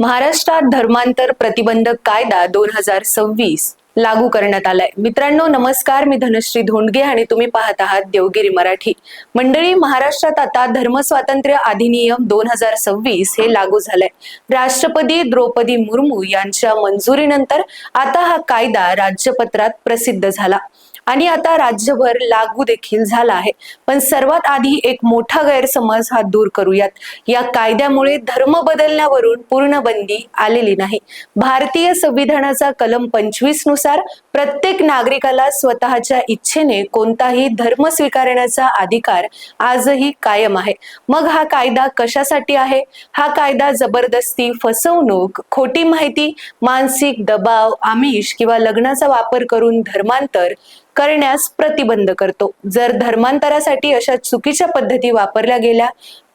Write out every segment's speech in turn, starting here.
महाराष्ट्रात धर्मांतर प्रतिबंधक कायदा 2026 लागू करण्यात आलाय। मित्रांनो नमस्कार, मी धनश्री धोंडगे आणि तुम्ही पाहत आहात देवगिरी मराठी। मंडळी, महाराष्ट्रात आता धर्मस्वातंत्र्य अधिनियम 2026 हे लागू झालंय। राष्ट्रपती द्रौपदी मुर्मू यांच्या मंजुरीनंतर आता हा कायदा राज्यपत्रात प्रसिद्ध झाला आणि आता राज्यभर लागू देखील झाला आहे। पण सर्वात आधी एक मोठा गैरसमज हा दूर करूयात। या कायद्यामुळे धर्म बदलण्यावरून पूर्ण बंदी आलेली नाही। भारतीय संविधानाचा कलम 25 नुसार प्रत्येक नागरिकाला स्वतःच्या इच्छेने कोणताही धर्म स्वीकारण्याचा अधिकार आजही कायम आहे। मग हा कायदा कशासाठी आहे? हा कायदा जबरदस्ती, फसवणूक, खोटी माहिती, मानसिक दबाव, आमिष किंवा लग्नाचा वापर करून धर्मांतर करण्यास प्रतिबंध करतो। जर धर्मांतरासाठी अशा चुकीच्या पद्धती वापरल्या गेल्या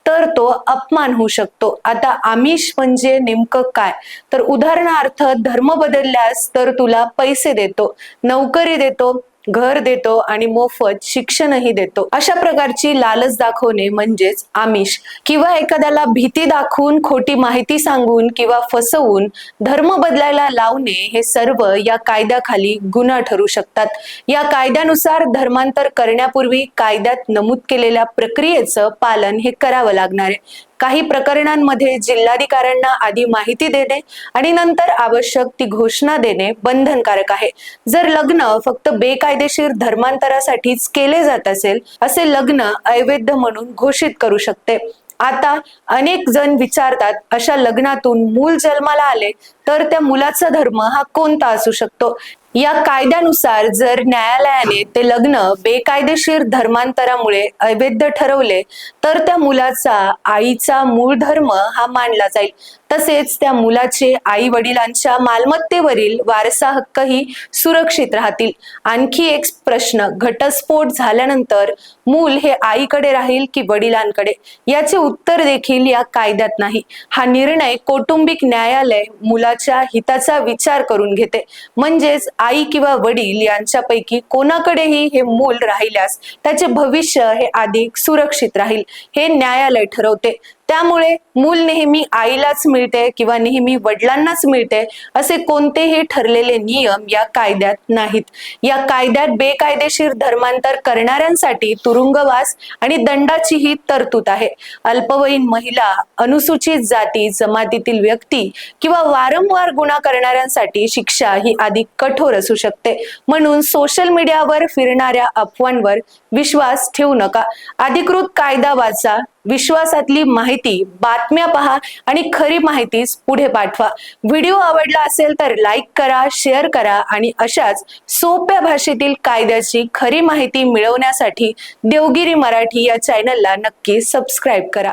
तर तो अपमान होऊ शकतो। आता आमिष म्हणजे नेमकं काय? तर उदाहरणार्थ, धर्म बदलल्यास तर तुला पैसे देतो, नोकरी देतो, घर देतो आणि मोफत शिक्षणही देतो, अशा प्रकारची लालच दाखवणे म्हणजेच आमिष। किंवा एखाद्याला भीती दाखवून, खोटी माहिती सांगून किंवा फसवून धर्म बदलायला लावणे, हे सर्व या कायद्याखाली गुन्हा ठरू शकतात। या कायद्यानुसार धर्मांतर करण्यापूर्वी कायद्यात नमूद केलेल्या प्रक्रियेचं पालन हे करावं लागणार आहे। काही प्रकरणांमध्ये जिल्हाधिकाऱ्यांना आधी माहिती देणे आणि नंतर आवश्यक ती घोषणा देणे बंधनकारक आहे। जर लग्न फक्त बेकायदेशीर धर्मांतरासाठीच केले जात असेल, असे लग्न अवैध म्हणून घोषित करू शकते। आता अनेक जण विचारतात, अशा लग्नातून मूल जन्माला आले तर त्या मुलाचा धर्म हा कोणता असू शकतो? या कायद्यानुसार जर न्यायालयाने ते लग्न बेकायदेशीर धर्मांतरामुळे अवैध ठरवले तर त्या मुलाचा आईचा मूळ धर्म हा मानला जाईल। तसेच त्या मुलाचे आई वडिलांच्या मालमत्तेवरील वारसा हक्कही सुरक्षित राहतील। आणखी एक प्रश्न, घटस्फोट झाल्यानंतर मूल हे आईकडे राहील की वडिलांकडे? याचे उत्तर देखील या कायद्यात नाही। हा निर्णय कौटुंबिक न्यायालय मुलाच्या हिताचा विचार करून घेते। म्हणजेच आई किंवा वडील यांच्यापैकी कोणाकडेही हे मूल राहिल्यास त्याचे भविष्य हे अधिक सुरक्षित राहील, हे न्यायालय ठरवते। त्यामुळे मूल नेहमी आईलाच मिळते किंवा नेहमी वडिलांनाच मिळते असे कोणतेही ठरलेले नियम या कायद्यात नाहीत। या कायद्यात बेकायदेशीर धर्मांतर करणाऱ्यांसाठी तुरुंगवास आणि दंडाचीही तरतूद आहे। अल्पवयीन महिला, अनुसूचित जाती जमातीतील व्यक्ती किंवा वारंवार गुन्हा करणाऱ्यांसाठी शिक्षा ही अधिक कठोर असू शकते। म्हणून सोशल मीडियावर फिरणाऱ्या अफवांवर विश्वास ठेवू नका। अधिकृत कायदा वाचा, विश्वासातली माहिती, बातम्या पहा आणि खरी माहितीच पुढे पाठवा। व्हिडिओ आवडला असेल तर लाईक करा, शेअर करा आणि अशाच सोप्या भाषेतील कायद्याची खरी माहिती मिळवण्यासाठी देवगिरी मराठी या चॅनलला नक्की सबस्क्राईब करा।